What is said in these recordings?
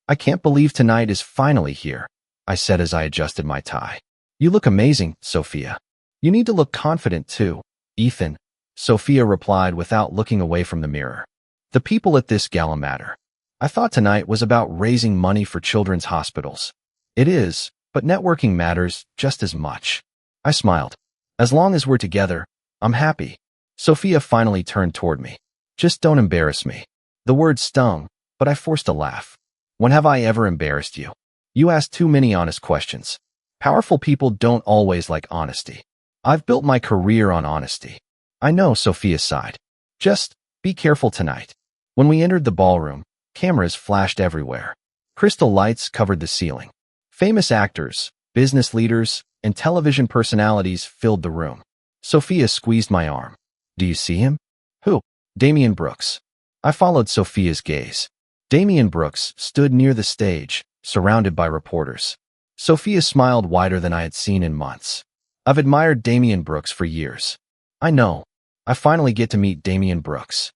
I can't believe tonight is finally here, I said as I adjusted my tie. You look amazing, Sophia. You need to look confident too, Ethan, Sophia replied without looking away from the mirror. The people at this gala matter. I thought tonight was about raising money for children's hospitals. It is, but networking matters just as much. I smiled. As long as we're together, I'm happy. Sophia finally turned toward me. Just don't embarrass me. The word stung, but I forced a laugh. When have I ever embarrassed you? You ask too many honest questions. Powerful people don't always like honesty. I've built my career on honesty. I know, Sophia sighed. Just be careful tonight. When we entered the ballroom, cameras flashed everywhere. Crystal lights covered the ceiling. Famous actors, business leaders, and television personalities filled the room. Sophia squeezed my arm. Do you see him? Who? Damian Brooks. I followed Sophia's gaze. Damian Brooks stood near the stage, surrounded by reporters. Sophia smiled wider than I had seen in months. I've admired Damian Brooks for years. I know. I finally get to meet Damian Brooks.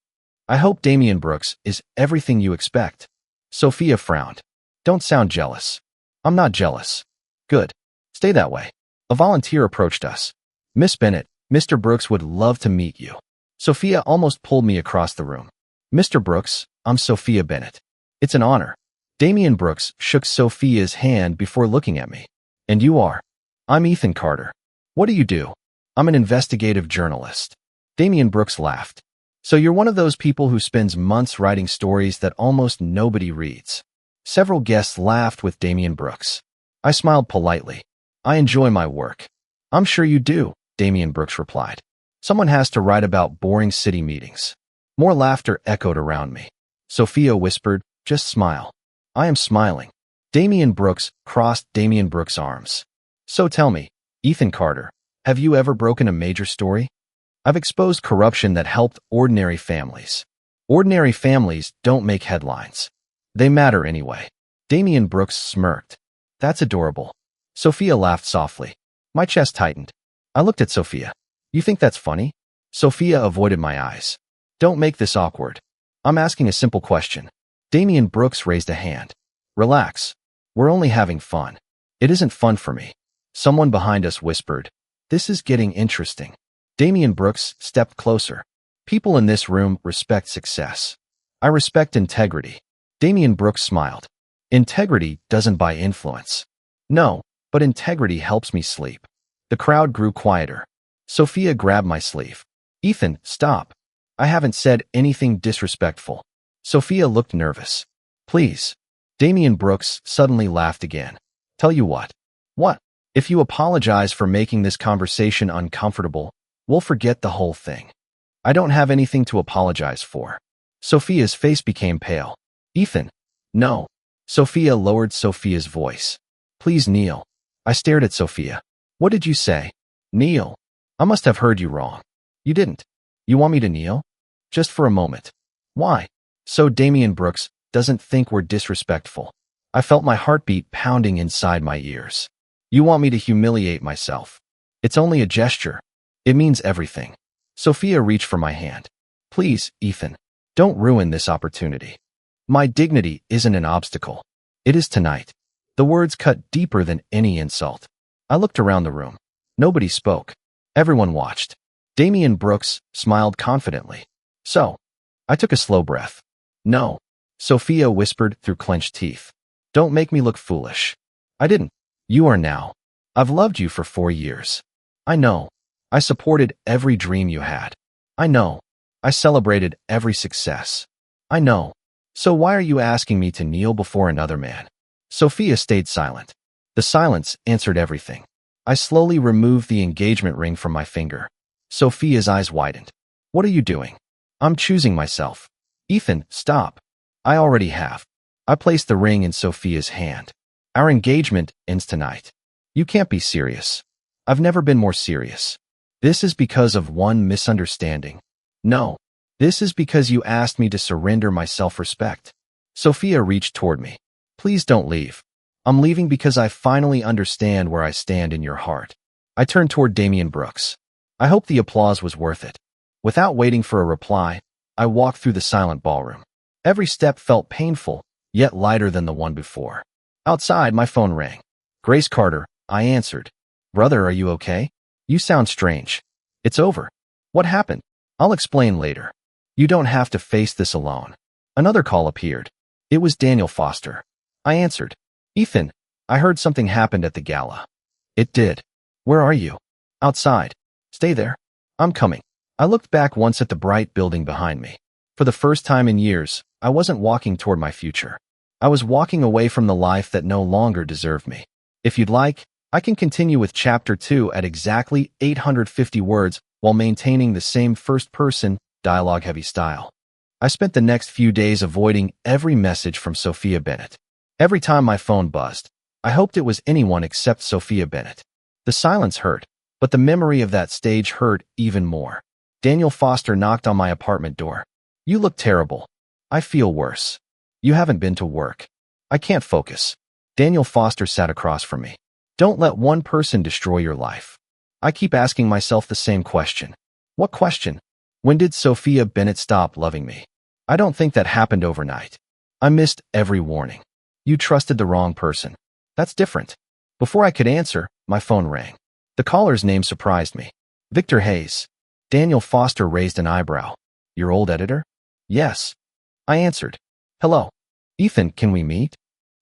I hope Damian Brooks is everything you expect. Sophia frowned. Don't sound jealous. I'm not jealous. Good. Stay that way. A volunteer approached us. Miss Bennett, Mr. Brooks would love to meet you. Sophia almost pulled me across the room. Mr. Brooks, I'm Sophia Bennett. It's an honor. Damian Brooks shook Sophia's hand before looking at me. And you are? I'm Ethan Carter. What do you do? I'm an investigative journalist. Damian Brooks laughed. So you're one of those people who spends months writing stories that almost nobody reads. Several guests laughed with Damian Brooks. I smiled politely. I enjoy my work. I'm sure you do, Damian Brooks replied. Someone has to write about boring city meetings. More laughter echoed around me. Sophia whispered, just smile. I am smiling. Damian Brooks crossed Damian Brooks' arms. So tell me, Ethan Carter, have you ever broken a major story? I've exposed corruption that helped ordinary families. Ordinary families don't make headlines. They matter anyway. Damian Brooks smirked. That's adorable. Sophia laughed softly. My chest tightened. I looked at Sophia. You think that's funny? Sophia avoided my eyes. Don't make this awkward. I'm asking a simple question. Damian Brooks raised a hand. Relax. We're only having fun. It isn't fun for me. Someone behind us whispered. This is getting interesting. Damian Brooks stepped closer. People in this room respect success. I respect integrity. Damian Brooks smiled. Integrity doesn't buy influence. No, but integrity helps me sleep. The crowd grew quieter. Sophia grabbed my sleeve. Ethan, stop. I haven't said anything disrespectful. Sophia looked nervous. Please. Damian Brooks suddenly laughed again. Tell you what. What? If you apologize for making this conversation uncomfortable, we'll forget the whole thing. I don't have anything to apologize for. Sophia's face became pale. Ethan. No. Sophia lowered Sophia's voice. Please kneel. I stared at Sophia. What did you say? Kneel. I must have heard you wrong. You didn't. You want me to kneel? Just for a moment. Why? So Damian Brooks doesn't think we're disrespectful. I felt my heartbeat pounding inside my ears. You want me to humiliate myself. It's only a gesture. It means everything. Sophia reached for my hand. Please, Ethan, don't ruin this opportunity. My dignity isn't an obstacle. It is tonight. The words cut deeper than any insult. I looked around the room. Nobody spoke. Everyone watched. Damian Brooks smiled confidently. So, I took a slow breath. No. Sophia whispered through clenched teeth. Don't make me look foolish. I didn't. You are now. I've loved you for 4 years. I know. I supported every dream you had. I know. I celebrated every success. I know. So why are you asking me to kneel before another man? Sophia stayed silent. The silence answered everything. I slowly removed the engagement ring from my finger. Sophia's eyes widened. What are you doing? I'm choosing myself. Ethan, stop. I already have. I placed the ring in Sophia's hand. Our engagement ends tonight. You can't be serious. I've never been more serious. This is because of one misunderstanding. No. This is because you asked me to surrender my self-respect. Sophia reached toward me. Please don't leave. I'm leaving because I finally understand where I stand in your heart. I turned toward Damian Brooks. I hope the applause was worth it. Without waiting for a reply, I walked through the silent ballroom. Every step felt painful, yet lighter than the one before. Outside, my phone rang. Grace Carter, I answered. Brother, are you okay? You sound strange. It's over. What happened? I'll explain later. You don't have to face this alone. Another call appeared. It was Daniel Foster. I answered. Ethan, I heard something happened at the gala. It did. Where are you? Outside. Stay there. I'm coming. I looked back once at the bright building behind me. For the first time in years, I wasn't walking toward my future. I was walking away from the life that no longer deserved me. If you'd like, I can continue with Chapter 2 at exactly 850 words while maintaining the same first-person, dialogue-heavy style. I spent the next few days avoiding every message from Sophia Bennett. Every time my phone buzzed, I hoped it was anyone except Sophia Bennett. The silence hurt, but the memory of that stage hurt even more. Daniel Foster knocked on my apartment door. You look terrible. I feel worse. You haven't been to work. I can't focus. Daniel Foster sat across from me. Don't let one person destroy your life. I keep asking myself the same question. What question? When did Sophia Bennett stop loving me? I don't think that happened overnight. I missed every warning. You trusted the wrong person. That's different. Before I could answer, my phone rang. The caller's name surprised me. Victor Hayes. Daniel Foster raised an eyebrow. Your old editor? Yes. I answered. Hello. Ethan, can we meet?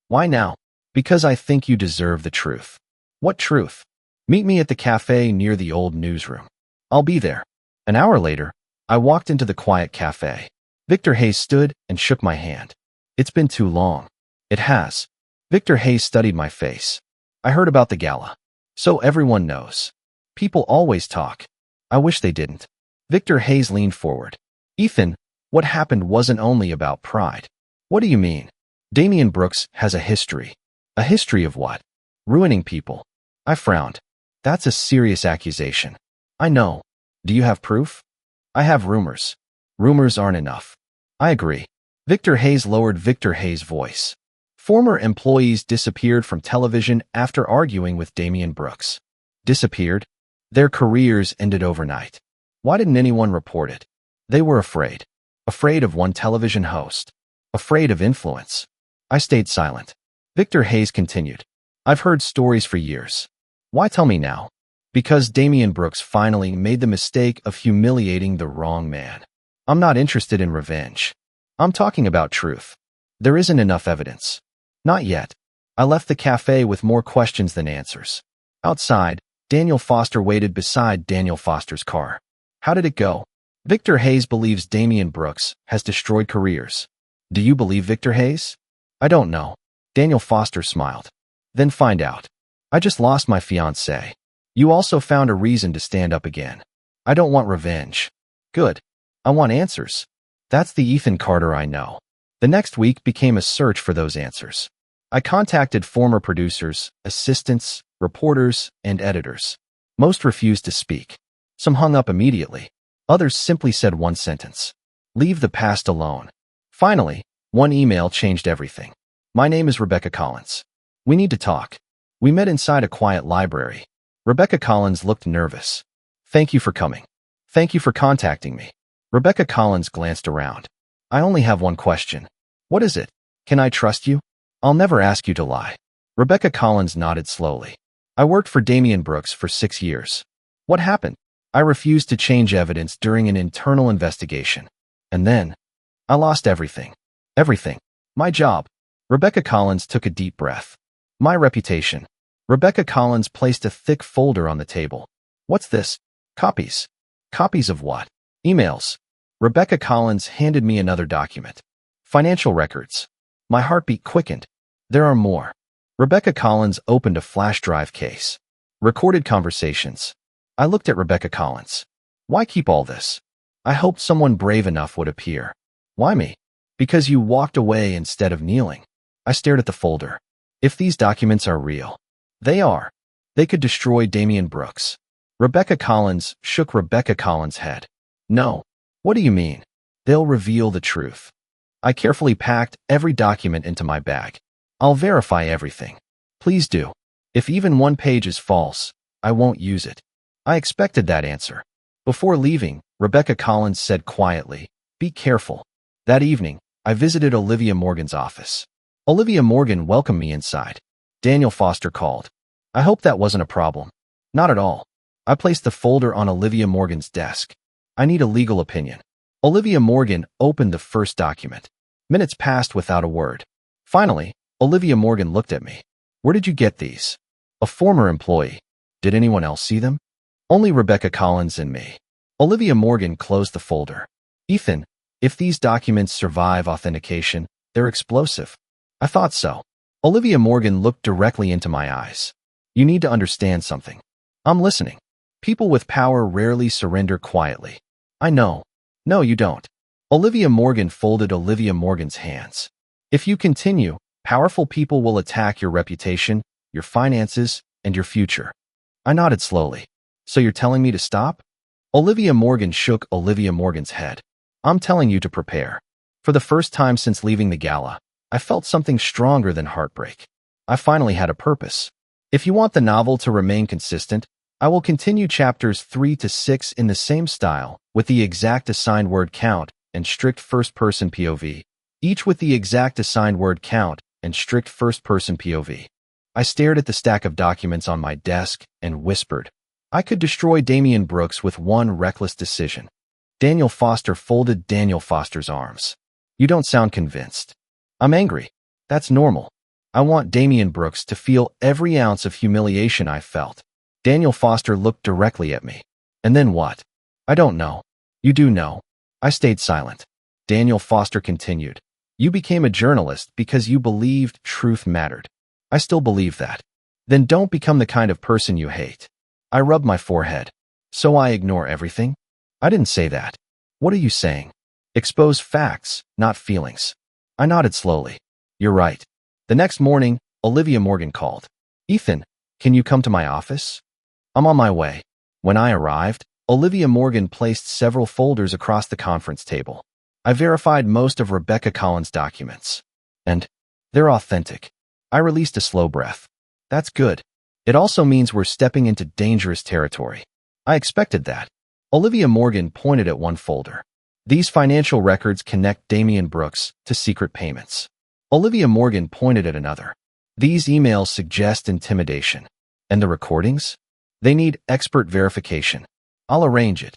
Why now? Because I think you deserve the truth. What truth? Meet me at the cafe near the old newsroom. I'll be there. An hour later, I walked into the quiet cafe. Victor Hayes stood and shook my hand. It's been too long. It has. Victor Hayes studied my face. I heard about the gala. So everyone knows. People always talk. I wish they didn't. Victor Hayes leaned forward. Ethan, what happened wasn't only about pride. What do you mean? Damian Brooks has a history. A history of what? Ruining people. I frowned. That's a serious accusation. I know. Do you have proof? I have rumors. Rumors aren't enough. I agree. Victor Hayes lowered Victor Hayes' voice. Former employees disappeared from television after arguing with Damian Brooks. Disappeared? Their careers ended overnight. Why didn't anyone report it? They were afraid. Afraid of one television host. Afraid of influence. I stayed silent. Victor Hayes continued. I've heard stories for years. Why tell me now? Because Damian Brooks finally made the mistake of humiliating the wrong man. I'm not interested in revenge. I'm talking about truth. There isn't enough evidence. Not yet. I left the cafe with more questions than answers. Outside, Daniel Foster waited beside Daniel Foster's car. How did it go? Victor Hayes believes Damian Brooks has destroyed careers. Do you believe Victor Hayes? I don't know. Daniel Foster smiled. Then find out. I just lost my fiancée. You also found a reason to stand up again. I don't want revenge. Good. I want answers. That's the Ethan Carter I know. The next week became a search for those answers. I contacted former producers, assistants, reporters, and editors. Most refused to speak. Some hung up immediately. Others simply said one sentence. Leave the past alone. Finally, one email changed everything. My name is Rebecca Collins. We need to talk. We met inside a quiet library. Rebecca Collins looked nervous. Thank you for coming. Thank you for contacting me. Rebecca Collins glanced around. I only have one question. What is it? Can I trust you? I'll never ask you to lie. Rebecca Collins nodded slowly. I worked for Damian Brooks for 6 years. What happened? I refused to change evidence during an internal investigation. And then, I lost everything. Everything. My job. Rebecca Collins took a deep breath. My reputation. Rebecca Collins placed a thick folder on the table. What's this? Copies. Copies of what? Emails. Rebecca Collins handed me another document. Financial records. My heartbeat quickened. There are more. Rebecca Collins opened a flash drive case. Recorded conversations. I looked at Rebecca Collins. Why keep all this? I hoped someone brave enough would appear. Why me? Because you walked away instead of kneeling. I stared at the folder. If these documents are real, they are. They could destroy Damian Brooks. Rebecca Collins shook Rebecca Collins' head. No. What do you mean? They'll reveal the truth. I carefully packed every document into my bag. I'll verify everything. Please do. If even one page is false, I won't use it. I expected that answer. Before leaving, Rebecca Collins said quietly, be careful. That evening, I visited Olivia Morgan's office. Olivia Morgan welcomed me inside. Daniel Foster called. I hope that wasn't a problem. Not at all. I placed the folder on Olivia Morgan's desk. I need a legal opinion. Olivia Morgan opened the first document. Minutes passed without a word. Finally, Olivia Morgan looked at me. Where did you get these? A former employee. Did anyone else see them? Only Rebecca Collins and me. Olivia Morgan closed the folder. Ethan, if these documents survive authentication, they're explosive. I thought so. Olivia Morgan looked directly into my eyes. You need to understand something. I'm listening. People with power rarely surrender quietly. I know. No, you don't. Olivia Morgan folded Olivia Morgan's hands. If you continue, powerful people will attack your reputation, your finances, and your future. I nodded slowly. So you're telling me to stop? Olivia Morgan shook Olivia Morgan's head. I'm telling you to prepare. For the first time since leaving the gala, I felt something stronger than heartbreak. I finally had a purpose. If you want the novel to remain consistent, I will continue chapters 3 to 6 in the same style, with the exact assigned word count and strict first-person POV, each with the exact assigned word count and strict first-person POV. I stared at the stack of documents on my desk and whispered, I could destroy Damian Brooks with one reckless decision. Daniel Foster folded Daniel Foster's arms. You don't sound convinced. I'm angry. That's normal. I want Damian Brooks to feel every ounce of humiliation I felt. Daniel Foster looked directly at me. And then what? I don't know. You do know. I stayed silent. Daniel Foster continued. You became a journalist because you believed truth mattered. I still believe that. Then don't become the kind of person you hate. I rubbed my forehead. So I ignore everything? I didn't say that. What are you saying? Expose facts, not feelings. I nodded slowly. You're right. The next morning, Olivia Morgan called. Ethan, can you come to my office? I'm on my way. When I arrived, Olivia Morgan placed several folders across the conference table. I verified most of Rebecca Collins' documents. And they're authentic. I released a slow breath. That's good. It also means we're stepping into dangerous territory. I expected that. Olivia Morgan pointed at one folder. These financial records connect Damian Brooks to secret payments. Olivia Morgan pointed at another. These emails suggest intimidation. And the recordings? They need expert verification. I'll arrange it.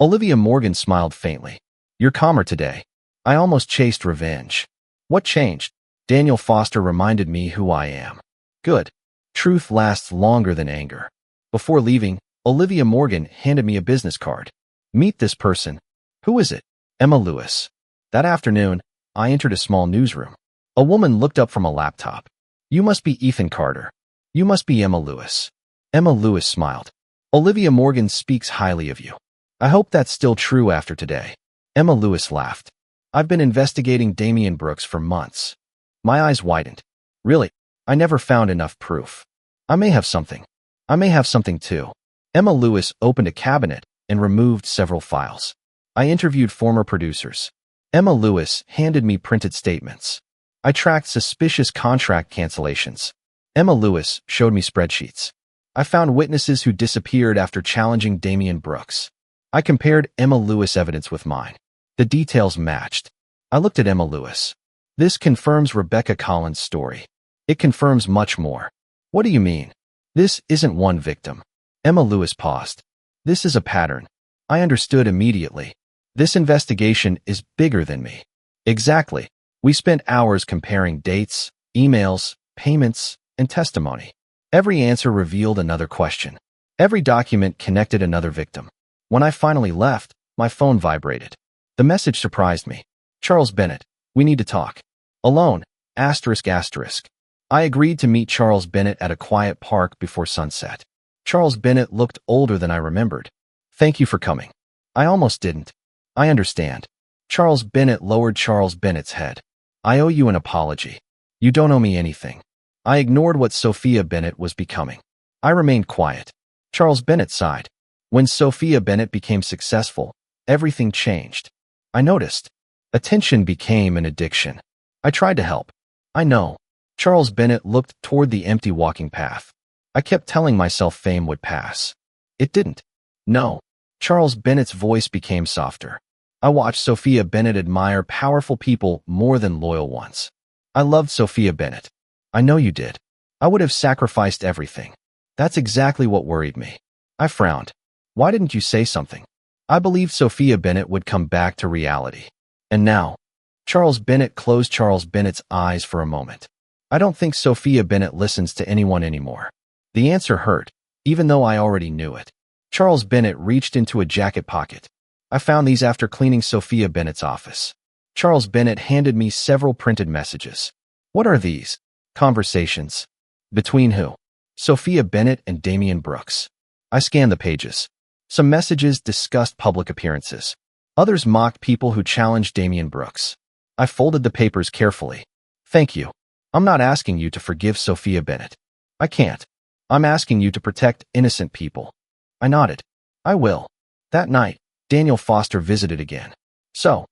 Olivia Morgan smiled faintly. You're calmer today. I almost chased revenge. What changed? Daniel Foster reminded me who I am. Good. Truth lasts longer than anger. Before leaving, Olivia Morgan handed me a business card. Meet this person. Who is it? Emma Lewis. That afternoon, I entered a small newsroom. A woman looked up from a laptop. You must be Ethan Carter. You must be Emma Lewis. Emma Lewis smiled. Olivia Morgan speaks highly of you. I hope that's still true after today. Emma Lewis laughed. I've been investigating Damian Brooks for months. My eyes widened. Really? I never found enough proof. I may have something. I may have something too. Emma Lewis opened a cabinet and removed several files. I interviewed former producers. Emma Lewis handed me printed statements. I tracked suspicious contract cancellations. Emma Lewis showed me spreadsheets. I found witnesses who disappeared after challenging Damian Brooks. I compared Emma Lewis' evidence with mine. The details matched. I looked at Emma Lewis. This confirms Rebecca Collins' story. It confirms much more. What do you mean? This isn't one victim. Emma Lewis paused. This is a pattern. I understood immediately. This investigation is bigger than me. Exactly. We spent hours comparing dates, emails, payments, and testimony. Every answer revealed another question. Every document connected another victim. When I finally left, my phone vibrated. The message surprised me. Charles Bennett, we need to talk. Alone, asterisk asterisk. I agreed to meet Charles Bennett at a quiet park before sunset. Charles Bennett looked older than I remembered. Thank you for coming. I almost didn't. I understand. Charles Bennett lowered Charles Bennett's head. I owe you an apology. You don't owe me anything. I ignored what Sophia Bennett was becoming. I remained quiet. Charles Bennett sighed. When Sophia Bennett became successful, everything changed. I noticed. Attention became an addiction. I tried to help. I know. Charles Bennett looked toward the empty walking path. I kept telling myself fame would pass. It didn't. No. Charles Bennett's voice became softer. I watched Sophia Bennett admire powerful people more than loyal ones. I loved Sophia Bennett. I know you did. I would have sacrificed everything. That's exactly what worried me. I frowned. Why didn't you say something? I believed Sophia Bennett would come back to reality. And now, Charles Bennett closed Charles Bennett's eyes for a moment. I don't think Sophia Bennett listens to anyone anymore. The answer hurt, even though I already knew it. Charles Bennett reached into a jacket pocket. I found these after cleaning Sophia Bennett's office. Charles Bennett handed me several printed messages. What are these? Conversations. Between who? Sophia Bennett and Damian Brooks. I scanned the pages. Some messages discussed public appearances. Others mocked people who challenged Damian Brooks. I folded the papers carefully. Thank you. I'm not asking you to forgive Sophia Bennett. I can't. I'm asking you to protect innocent people. I nodded. I will. That night, Daniel Foster visited again. So,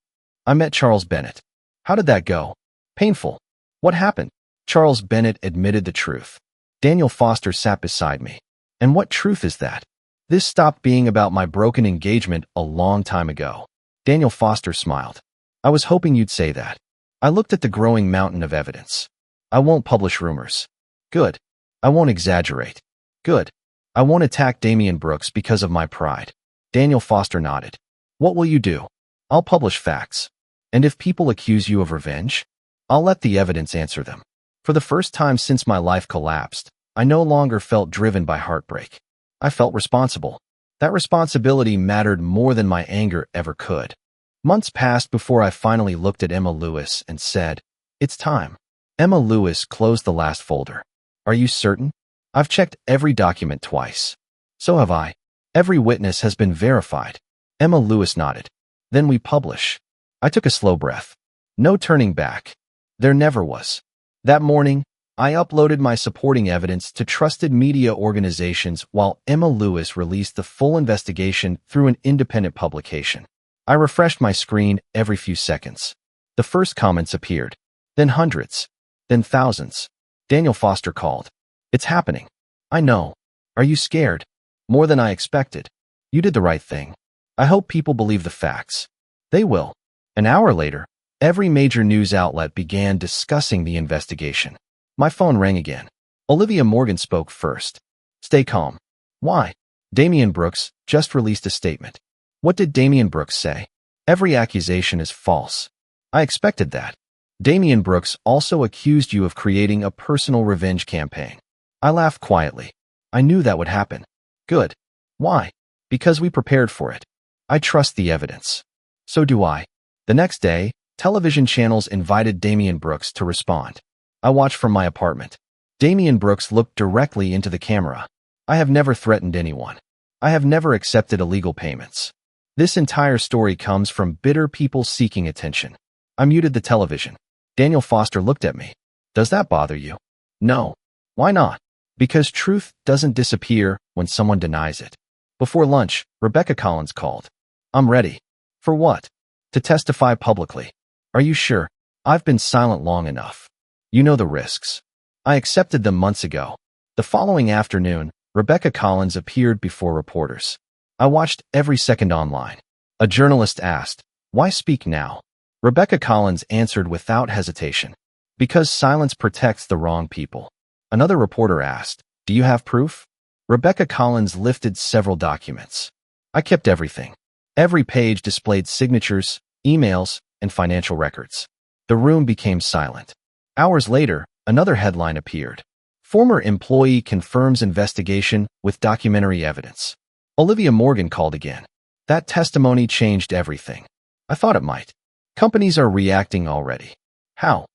I met Charles Bennett. How did that go? Painful. What happened? Charles Bennett admitted the truth. Daniel Foster sat beside me. And what truth is that? This stopped being about my broken engagement a long time ago. Daniel Foster smiled. I was hoping you'd say that. I looked at the growing mountain of evidence. I won't publish rumors. Good. I won't exaggerate. Good. I won't attack Damian Brooks because of my pride. Daniel Foster nodded. What will you do? I'll publish facts. And if people accuse you of revenge, I'll let the evidence answer them. For the first time since my life collapsed, I no longer felt driven by heartbreak. I felt responsible. That responsibility mattered more than my anger ever could. Months passed before I finally looked at Emma Lewis and said, "It's time." Emma Lewis closed the last folder. Are you certain? I've checked every document twice. So have I. Every witness has been verified. Emma Lewis nodded. Then we publish. I took a slow breath. No turning back. There never was. That morning, I uploaded my supporting evidence to trusted media organizations while Emma Lewis released the full investigation through an independent publication. I refreshed my screen every few seconds. The first comments appeared. Then hundreds. Then thousands. Daniel Foster called. It's happening. I know. Are you scared? More than I expected. You did the right thing. I hope people believe the facts. They will. An hour later, every major news outlet began discussing the investigation. My phone rang again. Olivia Morgan spoke first. Stay calm. Why? Damian Brooks just released a statement. What did Damian Brooks say? Every accusation is false. I expected that. Damian Brooks also accused you of creating a personal revenge campaign. I laughed quietly. I knew that would happen. Good. Why? Because we prepared for it. I trust the evidence. So do I. The next day, television channels invited Damian Brooks to respond. I watched from my apartment. Damian Brooks looked directly into the camera. I have never threatened anyone. I have never accepted illegal payments. This entire story comes from bitter people seeking attention. I muted the television. Daniel Foster looked at me. Does that bother you? No. Why not? Because truth doesn't disappear when someone denies it. Before lunch, Rebecca Collins called. I'm ready. For what? To testify publicly. Are you sure? I've been silent long enough. You know the risks. I accepted them months ago. The following afternoon, Rebecca Collins appeared before reporters. I watched every second online. A journalist asked, "Why speak now?" Rebecca Collins answered without hesitation. Because silence protects the wrong people. Another reporter asked, "Do you have proof?" Rebecca Collins lifted several documents. I kept everything. Every page displayed signatures, emails, and financial records. The room became silent. Hours later, another headline appeared. Former employee confirms investigation with documentary evidence. Olivia Morgan called again. That testimony changed everything. I thought it might. Companies are reacting already. How?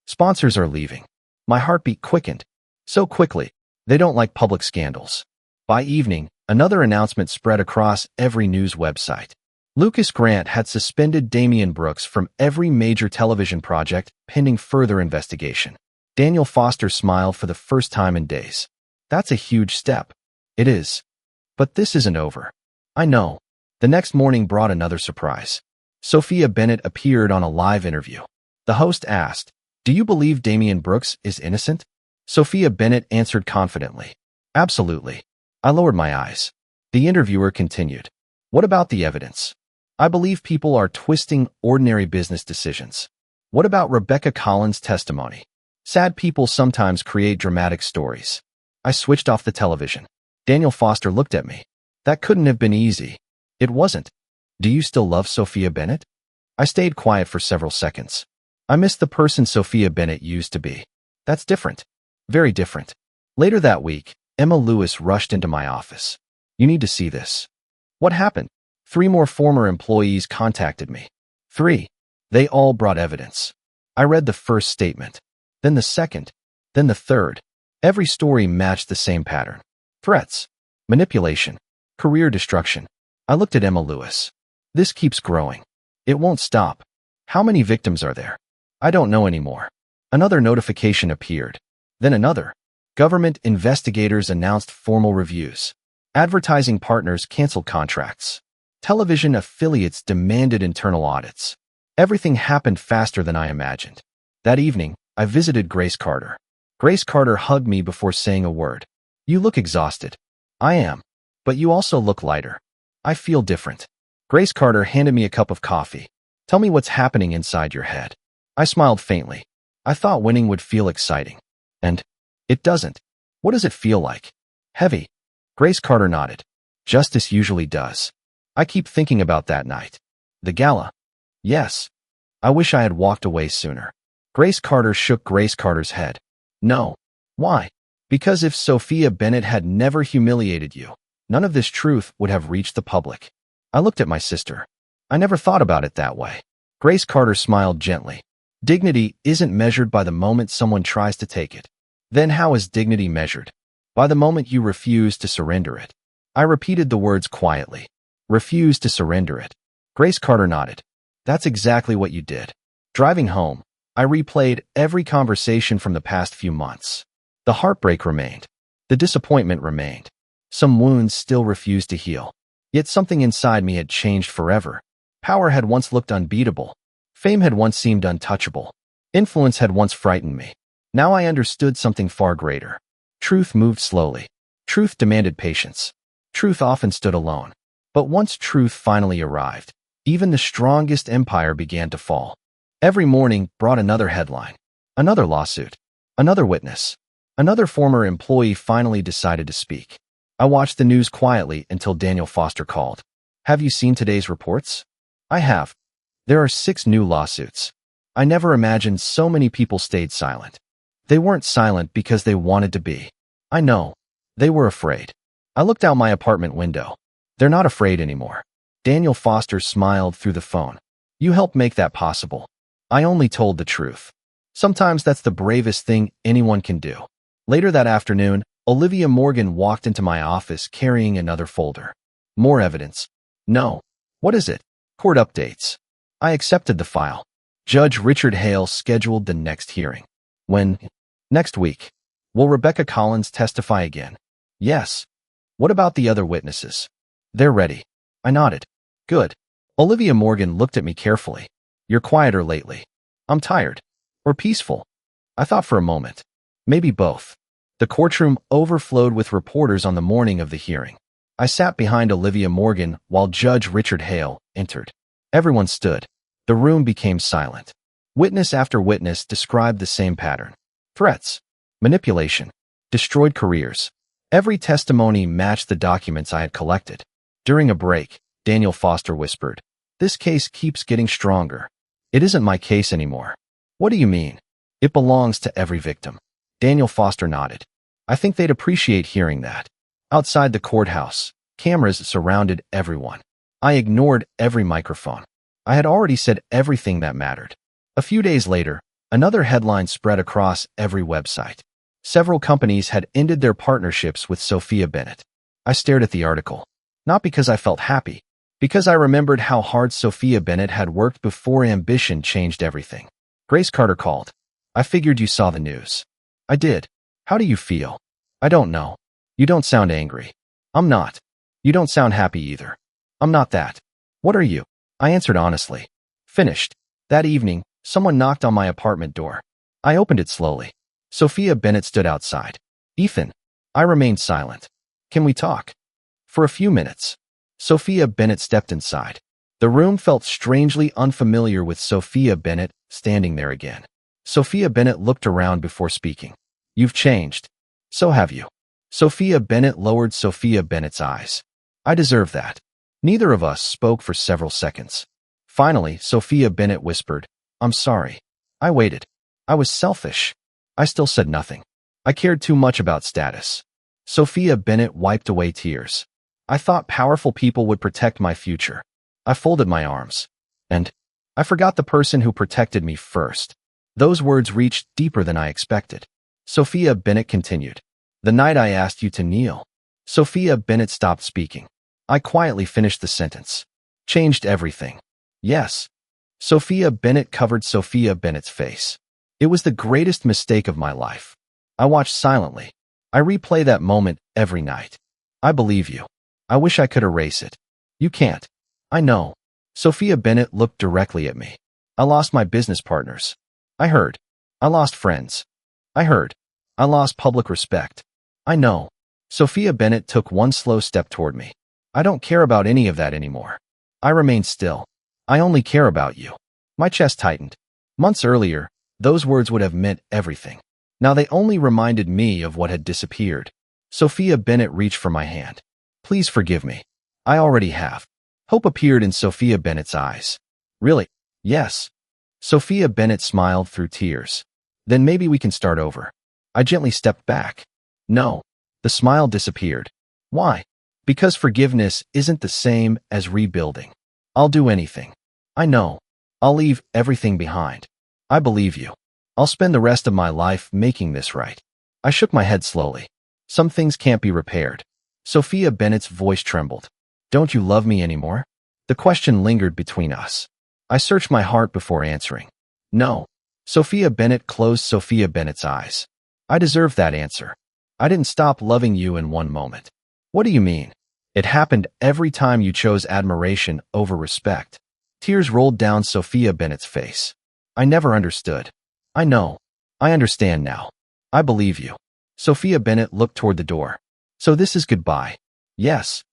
Sponsors are leaving. My heartbeat quickened. So quickly, they don't like public scandals. By evening, another announcement spread across every news website. Lucas Grant had suspended Damian Brooks from every major television project pending further investigation. Daniel Foster smiled for the first time in days. That's a huge step. It is. But this isn't over. I know. The next morning brought another surprise. Sophia Bennett appeared on a live interview. The host asked, "Do you believe Damian Brooks is innocent?" Sophia Bennett answered confidently, "Absolutely." I lowered my eyes. The interviewer continued, "What about the evidence?" "I believe people are twisting ordinary business decisions." What about Rebecca Collins' testimony? Sad people sometimes create dramatic stories. I switched off the television. Daniel Foster looked at me. That couldn't have been easy. It wasn't. Do you still love Sophia Bennett? I stayed quiet for several seconds. I missed the person Sophia Bennett used to be. That's different. Very different. Later that week, Emma Lewis rushed into my office. You need to see this. What happened? 3 more former employees contacted me. 3. They all brought evidence. I read the first statement, then the second, then the third. Every story matched the same pattern. Threats, manipulation, career destruction. I looked at Emma Lewis. This keeps growing. It won't stop. How many victims are there? I don't know anymore. Another notification appeared. Then another. Government investigators announced formal reviews. Advertising partners canceled contracts. Television affiliates demanded internal audits. Everything happened faster than I imagined. That evening, I visited Grace Carter. Grace Carter hugged me before saying a word. You look exhausted. I am. But you also look lighter. I feel different. Grace Carter handed me a cup of coffee. Tell me what's happening inside your head. I smiled faintly. I thought winning would feel exciting. And it doesn't. What does it feel like? Heavy. Grace Carter nodded. Justice usually does. I keep thinking about that night. The gala. Yes. I wish I had walked away sooner. Grace Carter shook Grace Carter's head. No. Why? Because if Sophia Bennett had never humiliated you, none of this truth would have reached the public. I looked at my sister. I never thought about it that way. Grace Carter smiled gently. Dignity isn't measured by the moment someone tries to take it. Then how is dignity measured? By the moment you refuse to surrender it. I repeated the words quietly. Refuse to surrender it. Grace Carter nodded. That's exactly what you did. Driving home, I replayed every conversation from the past few months. The heartbreak remained. The disappointment remained. Some wounds still refused to heal. Yet something inside me had changed forever. Power had once looked unbeatable. Fame had once seemed untouchable. Influence had once frightened me. Now I understood something far greater. Truth moved slowly. Truth demanded patience. Truth often stood alone. But once truth finally arrived, even the strongest empire began to fall. Every morning brought another headline, another lawsuit, another witness. Another former employee finally decided to speak. I watched the news quietly until Daniel Foster called. Have you seen today's reports? I have. There are 6 new lawsuits. I never imagined so many people stayed silent. They weren't silent because they wanted to be. I know. They were afraid. I looked out my apartment window. They're not afraid anymore. Daniel Foster smiled through the phone. You helped make that possible. I only told the truth. Sometimes that's the bravest thing anyone can do. Later that afternoon, Olivia Morgan walked into my office carrying another folder. More evidence. No. What is it? Court updates. I accepted the file. Judge Richard Hale scheduled the next hearing. When? Next week. Will Rebecca Collins testify again? Yes. What about the other witnesses? They're ready. I nodded. Good. Olivia Morgan looked at me carefully. You're quieter lately. I'm tired. Or peaceful. I thought for a moment. Maybe both. The courtroom overflowed with reporters on the morning of the hearing. I sat behind Olivia Morgan while Judge Richard Hale entered. Everyone stood. The room became silent. Witness after witness described the same pattern. Threats, manipulation, destroyed careers. Every testimony matched the documents I had collected. During a break, Daniel Foster whispered, "This case keeps getting stronger. It isn't my case anymore." What do you mean? It belongs to every victim. Daniel Foster nodded. I think they'd appreciate hearing that. Outside the courthouse, cameras surrounded everyone. I ignored every microphone. I had already said everything that mattered. A few days later, another headline spread across every website. Several companies had ended their partnerships with Sophia Bennett. I stared at the article. Not because I felt happy, because I remembered how hard Sophia Bennett had worked before ambition changed everything. Grace Carter called. I figured you saw the news. I did. How do you feel? I don't know. You don't sound angry. I'm not. You don't sound happy either. I'm not that. What are you? I answered honestly. Finished. That evening, someone knocked on my apartment door. I opened it slowly. Sophia Bennett stood outside. Ethan. I remained silent. Can we talk? For a few minutes. Sophia Bennett stepped inside. The room felt strangely unfamiliar with Sophia Bennett standing there again. Sophia Bennett looked around before speaking. You've changed. So have you. Sophia Bennett lowered Sophia Bennett's eyes. I deserve that. Neither of us spoke for several seconds. Finally, Sophia Bennett whispered, I'm sorry. I waited. I was selfish. I still said nothing. I cared too much about status. Sophia Bennett wiped away tears. I thought powerful people would protect my future. I folded my arms. And I forgot the person who protected me first. Those words reached deeper than I expected. Sophia Bennett continued. The night I asked you to kneel. Sophia Bennett stopped speaking. I quietly finished the sentence. Changed everything. Yes. Sophia Bennett covered Sophia Bennett's face. It was the greatest mistake of my life. I watched silently. I replay that moment every night. I believe you. I wish I could erase it. You can't. I know. Sophia Bennett looked directly at me. I lost my business partners. I heard. I lost friends. I heard. I lost public respect. I know. Sophia Bennett took one slow step toward me. I don't care about any of that anymore. I remained still. I only care about you. My chest tightened. Months earlier, those words would have meant everything. Now they only reminded me of what had disappeared. Sophia Bennett reached for my hand. Please forgive me. I already have. Hope appeared in Sophia Bennett's eyes. Really? Yes. Sophia Bennett smiled through tears. Then maybe we can start over. I gently stepped back. No. The smile disappeared. Why? Because forgiveness isn't the same as rebuilding. I'll do anything. I know. I'll leave everything behind. I believe you. I'll spend the rest of my life making this right. I shook my head slowly. Some things can't be repaired. Sophia Bennett's voice trembled. Don't you love me anymore? The question lingered between us. I searched my heart before answering. No. Sophia Bennett closed Sophia Bennett's eyes. I deserve that answer. I didn't stop loving you in one moment. What do you mean? It happened every time you chose admiration over respect. Tears rolled down Sophia Bennett's face. I never understood. I know. I understand now. I believe you. Sophia Bennett looked toward the door. So this is goodbye. Yes.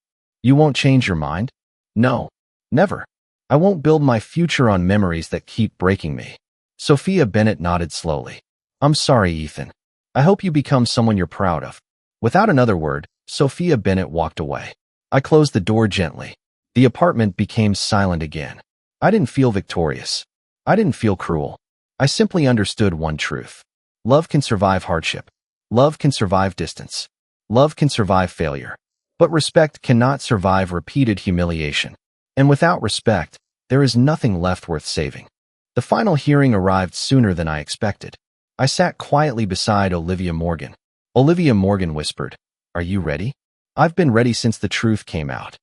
You won't change your mind? No. Never. I won't build my future on memories that keep breaking me. Sophia Bennett nodded slowly. I'm sorry, Ethan. I hope you become someone you're proud of. Without another word, Sophia Bennett walked away. I closed the door gently. The apartment became silent again. I didn't feel victorious. I didn't feel cruel. I simply understood one truth. Love can survive hardship. Love can survive distance. Love can survive failure. But respect cannot survive repeated humiliation. And without respect, there is nothing left worth saving. The final hearing arrived sooner than I expected. I sat quietly beside Olivia Morgan. Olivia Morgan whispered, Are you ready? I've been ready since the truth came out.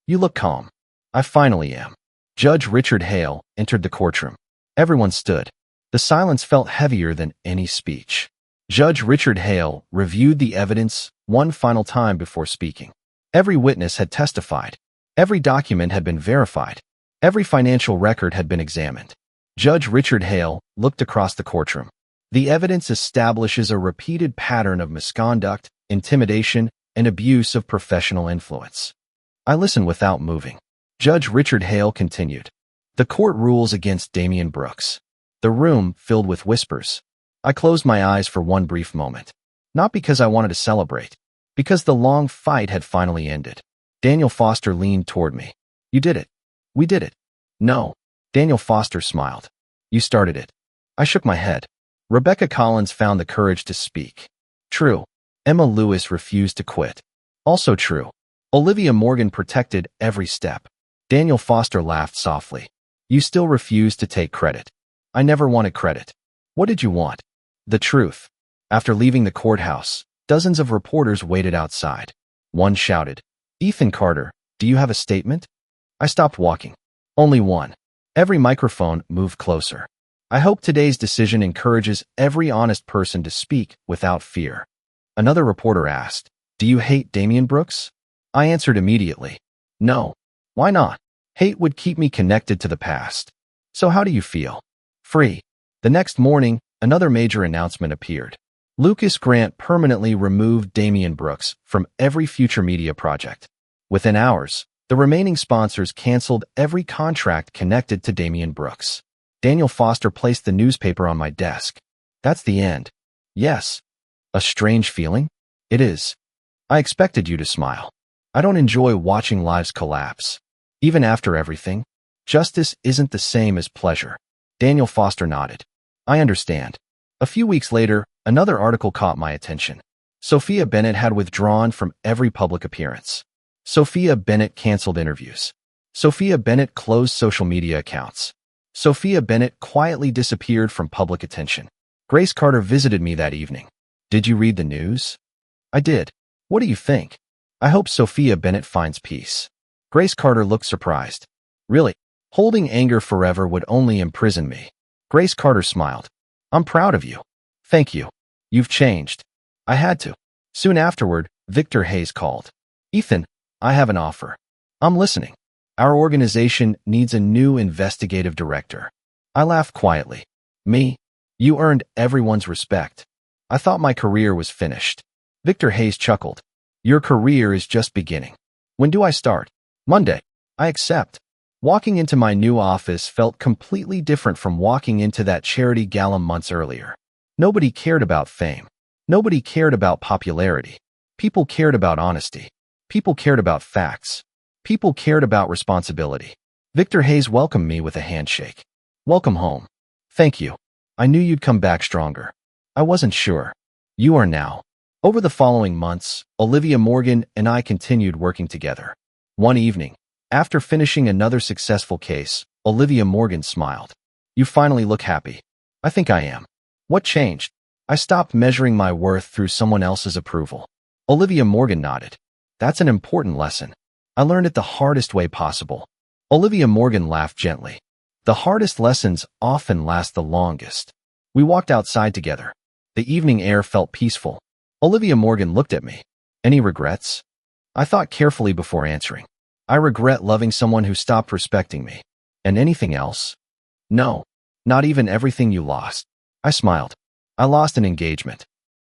You look calm. I finally am. Judge Richard Hale entered the courtroom. Everyone stood. The silence felt heavier than any speech. Judge Richard Hale reviewed the evidence one final time before speaking. Every witness had testified. Every document had been verified. Every financial record had been examined. Judge Richard Hale looked across the courtroom. The evidence establishes a repeated pattern of misconduct, intimidation, and abuse of professional influence. I listened without moving. Judge Richard Hale continued. The court rules against Damian Brooks. The room filled with whispers. I closed my eyes for one brief moment. Not because I wanted to celebrate, because the long fight had finally ended. Daniel Foster leaned toward me. You did it. We did it. No. Daniel Foster smiled. You started it. I shook my head. Rebecca Collins found the courage to speak. True. Emma Lewis refused to quit. Also true. Olivia Morgan protected every step. Daniel Foster laughed softly. You still refuse to take credit. I never wanted credit. What did you want? The truth. After leaving the courthouse, dozens of reporters waited outside. One shouted, Ethan Carter, do you have a statement? I stopped walking. Only one. Every microphone moved closer. I hope today's decision encourages every honest person to speak without fear. Another reporter asked, Do you hate Damian Brooks? I answered immediately. No. Why not? Hate would keep me connected to the past. So how do you feel? Free. The next morning, another major announcement appeared. Lucas Grant permanently removed Damian Brooks from every future media project. Within hours, the remaining sponsors canceled every contract connected to Damian Brooks. Daniel Foster placed the newspaper on my desk. That's the end. Yes. A strange feeling? It is. I expected you to smile. I don't enjoy watching lives collapse. Even after everything, justice isn't the same as pleasure. Daniel Foster nodded. I understand. A few weeks later, another article caught my attention. Sophia Bennett had withdrawn from every public appearance. Sophia Bennett canceled interviews. Sophia Bennett closed social media accounts. Sophia Bennett quietly disappeared from public attention. Grace Carter visited me that evening. Did you read the news? I did. What do you think? I hope Sophia Bennett finds peace. Grace Carter looked surprised. Really? Holding anger forever would only imprison me. Grace Carter smiled. I'm proud of you. Thank you. You've changed. I had to. Soon afterward, Victor Hayes called. Ethan, I have an offer. I'm listening. Our organization needs a new investigative director. I laughed quietly. Me? You earned everyone's respect. I thought my career was finished. Victor Hayes chuckled. Your career is just beginning. When do I start? Monday. I accept. Walking into my new office felt completely different from walking into that charity gala months earlier. Nobody cared about fame. Nobody cared about popularity. People cared about honesty. People cared about facts. People cared about responsibility. Victor Hayes welcomed me with a handshake. Welcome home. Thank you. I knew you'd come back stronger. I wasn't sure. You are now. Over the following months, Olivia Morgan and I continued working together. One evening, after finishing another successful case, Olivia Morgan smiled. You finally look happy. I think I am. What changed? I stopped measuring my worth through someone else's approval. Olivia Morgan nodded. That's an important lesson. I learned it the hardest way possible. Olivia Morgan laughed gently. The hardest lessons often last the longest. We walked outside together. The evening air felt peaceful. Olivia Morgan looked at me. Any regrets? I thought carefully before answering. I regret loving someone who stopped respecting me. And anything else? No. Not even everything you lost. I smiled. I lost an engagement.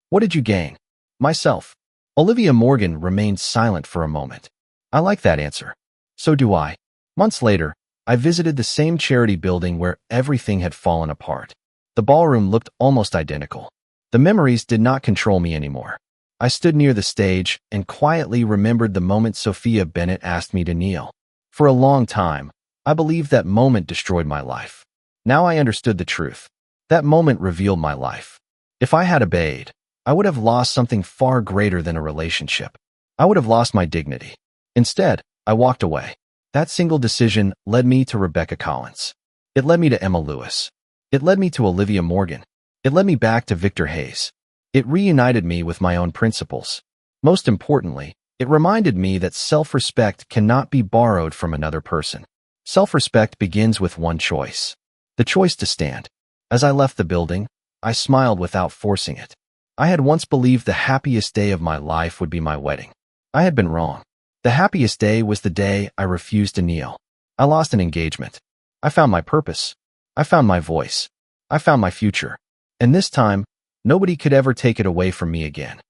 What did you gain? Myself. Olivia Morgan remained silent for a moment. I like that answer. So do I. Months later, I visited the same charity building where everything had fallen apart. The ballroom looked almost identical. The memories did not control me anymore. I stood near the stage and quietly remembered the moment Sophia Bennett asked me to kneel. For a long time, I believed that moment destroyed my life. Now I understood the truth. That moment revealed my life. If I had obeyed, I would have lost something far greater than a relationship. I would have lost my dignity. Instead, I walked away. That single decision led me to Rebecca Collins. It led me to Emma Lewis. It led me to Olivia Morgan. It led me back to Victor Hayes. It reunited me with my own principles. Most importantly, it reminded me that self-respect cannot be borrowed from another person. Self-respect begins with one choice. The choice to stand. As I left the building, I smiled without forcing it. I had once believed the happiest day of my life would be my wedding. I had been wrong. The happiest day was the day I refused to kneel. I lost an engagement. I found my purpose. I found my voice. I found my future. And this time, nobody could ever take it away from me again.